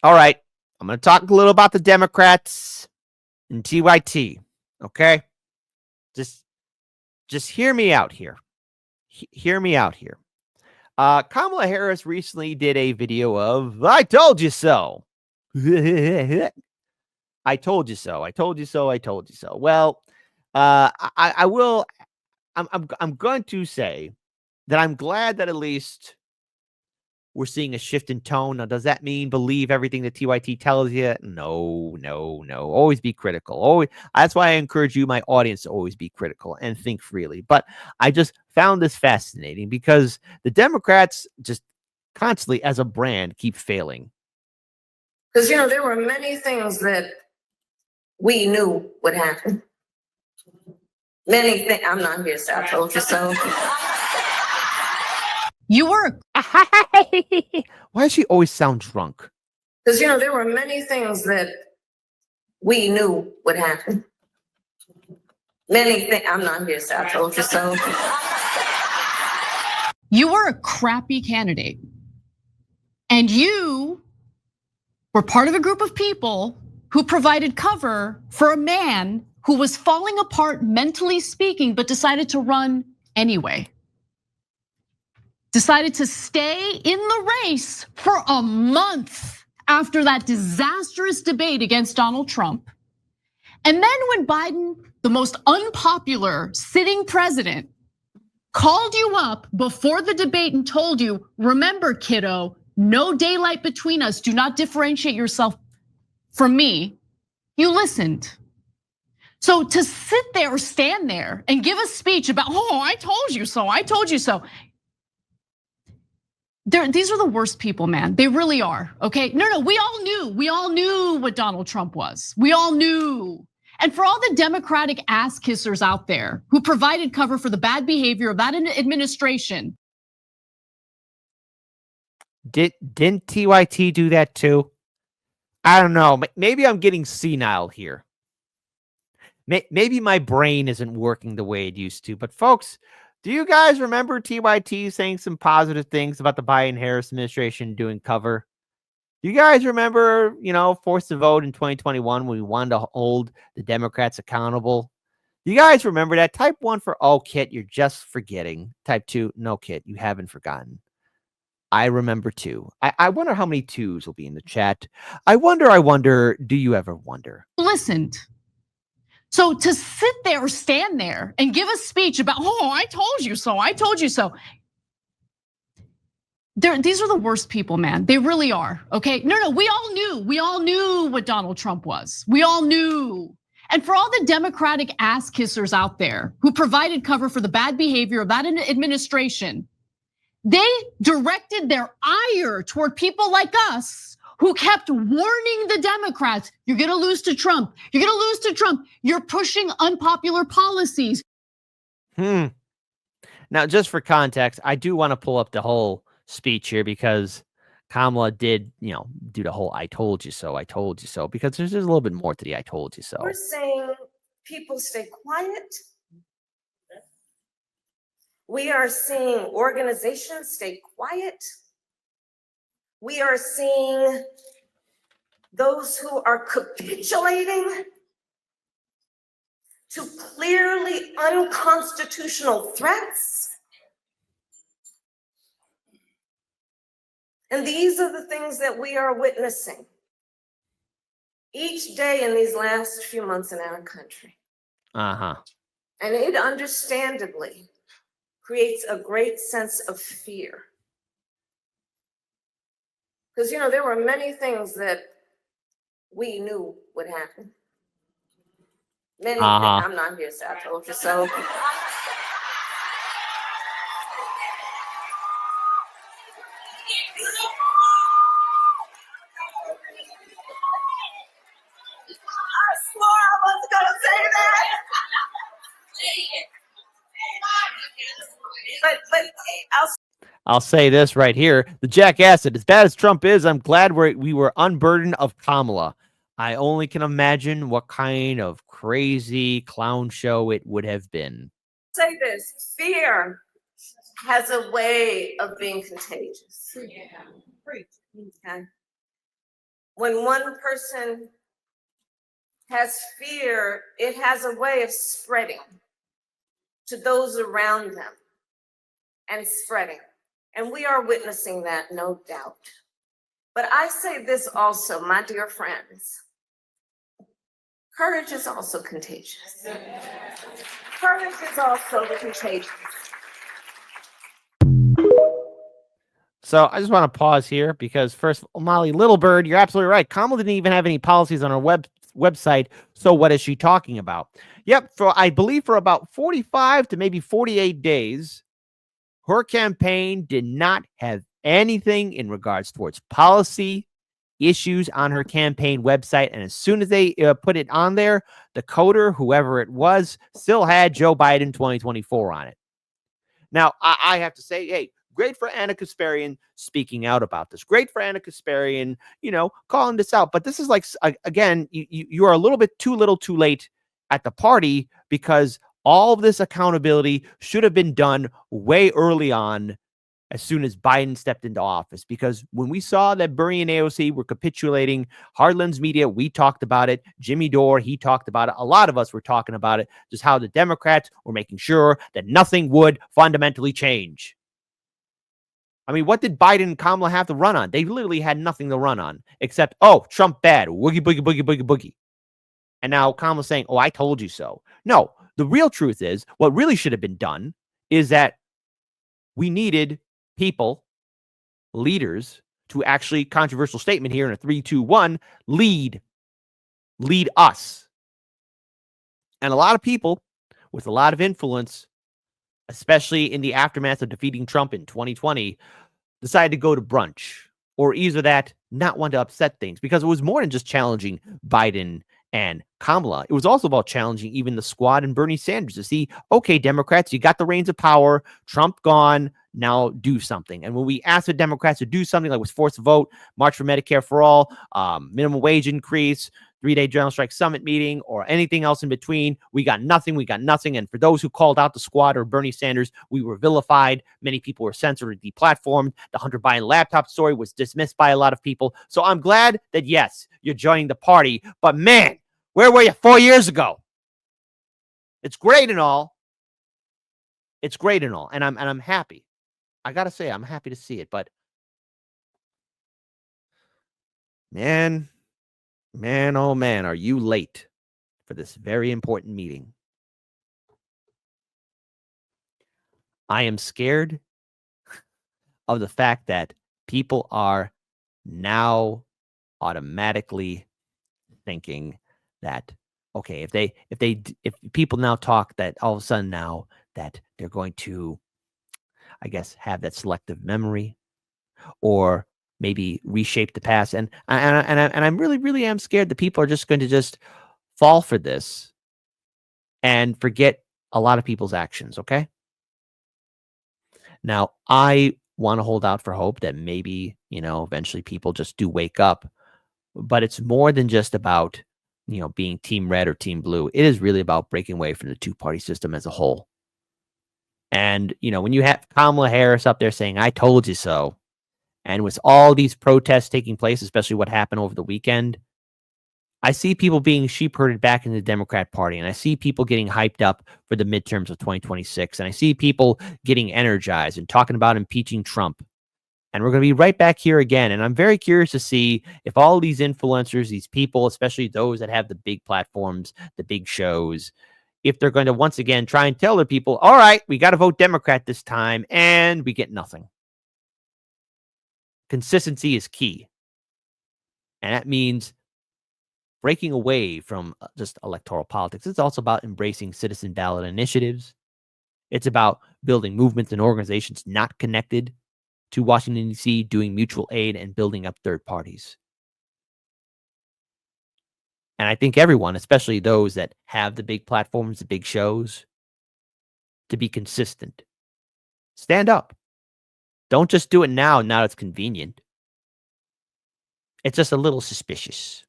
All right. I'm going to talk a little about the Democrats and TYT. Okay. Just hear me out here. Hear me out here. Kamala Harris recently did a video of "I told you so." I told you so. I told you so. I told you so. Well, I will. I'm going to say that I'm glad that at least we're seeing a shift in tone. Now, does that mean believe everything that TYT tells you? No, no, no. Always be critical. Always. That's why I encourage you, my audience, to always be critical and think freely. But I just found this fascinating because the Democrats just constantly, as a brand, keep failing. Because, there were many things that we knew would happen. Many things. I'm not here, so I told you so. You were. Why does she always sound drunk? Because, there were many things that we knew would happen. Many things. I'm not here, so I told you so. You were a crappy candidate. And you were part of a group of people who provided cover for a man who was falling apart mentally speaking, but decided to run anyway. Decided to stay in the race for a month after that disastrous debate against Donald Trump. And then when Biden, the most unpopular sitting president, called you up before the debate and told you, remember, kiddo, no daylight between us, do not differentiate yourself from me, you listened. So to sit there or stand there and give a speech about, oh, I told you so, I told you so. These are the worst people, man. They really are, okay? No, we all knew what Donald Trump was. We all knew. And for all the Democratic ass kissers out there who provided cover for the bad behavior of that administration. Didn't TYT do that too? I don't know. Maybe I'm getting senile here. Maybe my brain isn't working the way it used to. But folks, do you guys remember TYT saying some positive things about the Biden-Harris administration doing cover? Do you guys remember, forced to vote in 2021 when we wanted to hold the Democrats accountable? Do you guys remember that? Type 1 for, oh, Kit, you're just forgetting. Type 2, no, Kit, you haven't forgotten. I remember too. I wonder how many twos will be in the chat. I wonder, do you ever wonder? Listened. So to sit there or stand there and give a speech about, oh, I told you so, I told you so. These are the worst people, man. They really are, okay? No, we all knew what Donald Trump was. We all knew. And for all the Democratic ass kissers out there who provided cover for the bad behavior of that administration, they directed their ire toward people like us who kept warning the Democrats, you're gonna lose to Trump, you're gonna lose to Trump, you're pushing unpopular policies. Now, just for context, I do want to pull up the whole speech here because Kamala did, do the whole I told you so, because there's a little bit more to the I told you so. We're saying people stay quiet. We are seeing organizations stay quiet. We are seeing those who are capitulating to clearly unconstitutional threats. And these are the things that we are witnessing each day in these last few months in our country. And it understandably creates a great sense of fear. Because, there were many things that we knew would happen. Many things. I'm not here, so I told you so. I'll say this right here. The jackass said, as bad as Trump is, I'm glad we were unburdened of Kamala. I only can imagine what kind of crazy clown show it would have been. Say this, fear has a way of being contagious. Yeah. Okay. when one person has fear, it has a way of spreading to those around them and spreading. And we are witnessing that, no doubt. But I say this also, my dear friends, courage is also contagious. Courage is also contagious. So I just want to pause here because first, Molly Littlebird, you're absolutely right. Kamala didn't even have any policies on her website. So what is she talking about? Yep, I believe for about 45 to maybe 48 days, her campaign did not have anything in regards towards policy issues on her campaign website. And as soon as they put it on there, the coder, whoever it was, still had Joe Biden 2024 on it. Now, I have to say, hey, great for Anna Kasparian speaking out about this. Great for Anna Kasparian, calling this out. But this is like, again, you are a little bit too little too late at the party, because all of this accountability should have been done way early on, as soon as Biden stepped into office. Because when we saw that Bernie and AOC were capitulating, Hardlands Media, we talked about it. Jimmy Dore, he talked about it. A lot of us were talking about it, just how the Democrats were making sure that nothing would fundamentally change. I mean, what did Biden and Kamala have to run on? They literally had nothing to run on except, oh, Trump bad, woogie, boogie, boogie, boogie, boogie. And now Kamala's saying, oh, I told you so. No, the real truth is, what really should have been done is that we needed people, leaders, to actually, controversial statement here in a 3, 2, 1, lead us. And a lot of people with a lot of influence, especially in the aftermath of defeating Trump in 2020, decided to go to brunch, or either that, not want to upset things, because it was more than just challenging Biden and Kamala. It was also about challenging even the squad and Bernie Sanders to see, okay, Democrats, you got the reins of power, Trump gone, now do something. And when we asked the Democrats to do something like was forced vote, March for Medicare for all, minimum wage increase, 3-day general strike summit meeting, or anything else in between, we got nothing. And for those who called out the squad or Bernie Sanders, we were vilified. Many people were censored or deplatformed. The Hunter Biden laptop story was dismissed by a lot of people. So I'm glad that, yes, you're joining the party, but man, where were you 4 years ago? It's great and all. And I'm happy. I gotta say, I'm happy to see it, but man, oh man, are you late for this very important meeting? I am scared of the fact that people are now automatically thinking that, okay, if people now talk that all of a sudden now that they're going to, I guess, have that selective memory, or maybe reshape the past. And I'm really am scared that people are just going to just fall for this and forget a lot of people's actions. Okay. Now, I want to hold out for hope that maybe, eventually people just do wake up, but it's more than just about, being team red or team blue. It is really about breaking away from the two-party system as a whole. And, when you have Kamala Harris up there saying, I told you so, and with all these protests taking place, especially what happened over the weekend, I see people being sheep herded back in the Democrat Party, and I see people getting hyped up for the midterms of 2026, and I see people getting energized and talking about impeaching Trump. And we're going to be right back here again. And I'm very curious to see if all these influencers, these people, especially those that have the big platforms, the big shows, if they're going to once again try and tell their people, all right, we got to vote Democrat this time, and we get nothing. Consistency is key. And that means breaking away from just electoral politics. It's also about embracing citizen ballot initiatives. It's about building movements and organizations not connected to Washington, D.C., doing mutual aid and building up third parties. And I think everyone, especially those that have the big platforms, the big shows, to be consistent. Stand up. Don't just do it now it's convenient. It's just a little suspicious.